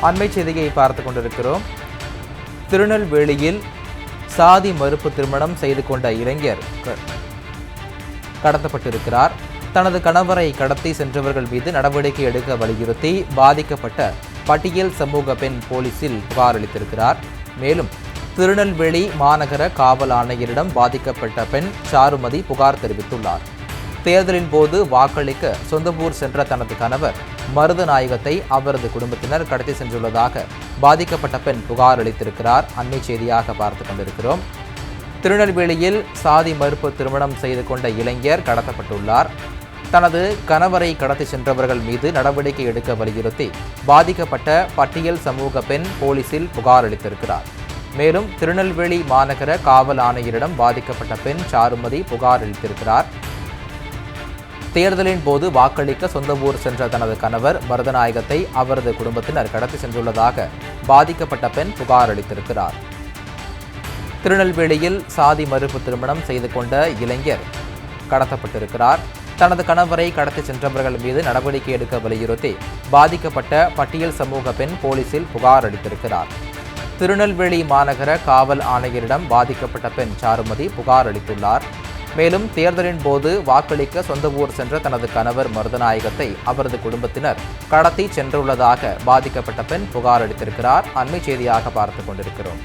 அண்மை செய்தியை பார்த்து கொண்டிருக்கிறோம். திருநெல்வேலியில் சாதி மறுப்பு திருமணம் செய்து கொண்ட இளைஞர் கடத்தப்பட்டிருக்கிறார். தனது கணவரை கடத்தி சென்றவர்கள் மீது நடவடிக்கை எடுக்க வலியுறுத்தி பாதிக்கப்பட்ட பட்டியல் சமூக பெண் போலீசில் புகார் அளித்திருக்கிறார். மேலும் திருநெல்வேலி மாநகர காவல் ஆணையரிடம் பாதிக்கப்பட்ட பெண் சாருமதி புகார் தெரிவித்துள்ளார். தேர்தலின் போது வாக்களிக்க சொந்த ஊர் சென்ற தனது கணவர் மருதநாயகத்தை அவரது குடும்பத்தினர் கடத்தி சென்றுள்ளதாக பாதிக்கப்பட்ட பெண் புகார் அளித்திருக்கிறார். அண்மை செய்தியாக பார்த்து கொண்டிருக்கிறோம். திருநெல்வேலியில் சாதி மறுப்பு திருமணம் செய்து கொண்ட இளைஞர் கடத்தப்பட்டுள்ளார். தனது கணவரை கடத்தி சென்றவர்கள் மீது நடவடிக்கை எடுக்க வலியுறுத்தி பாதிக்கப்பட்ட பட்டியல் சமூக பெண் போலீசில் புகார் அளித்திருக்கிறார். மேலும் திருநெல்வேலி மாநகர காவல் ஆணையரிடம் பாதிக்கப்பட்ட பெண் சாருமதி புகார் அளித்திருக்கிறார். தேர்தலின் போது வாக்களிக்க சொந்த ஊர் சென்ற தனது கணவர் மருதநாயகத்தை அவரது குடும்பத்தினர் கடத்தி சென்றுள்ளதாக பாதிக்கப்பட்ட பெண் புகார் அளித்திருக்கிறார். திருநெல்வேலியில் சாதி மறுப்பு திருமணம் செய்து கொண்ட இளைஞர் கடத்தப்பட்டிருக்கிறார். தனது கணவரை கடத்தி சென்றவர்கள் மீது நடவடிக்கை எடுக்க வலியுறுத்தி பாதிக்கப்பட்ட பட்டியல் சமூக பெண் போலீசில் புகார் அளித்திருக்கிறார். திருநெல்வேலி மாநகர காவல் ஆணையரிடம் பாதிக்கப்பட்ட பெண் சாருமதி புகார் அளித்துள்ளார். மேலும் தேர்தலின் போது வாக்களிக்க சொந்த ஊர் சென்ற தனது கணவர் மருதநாயகத்தை அவரது குடும்பத்தினர் கடத்தி சென்றுள்ளதாக பாதிக்கப்பட்ட பெண் புகார் அளித்திருக்கிறார். அண்மை செய்தியாக பார்த்துக் கொண்டிருக்கிறோம்.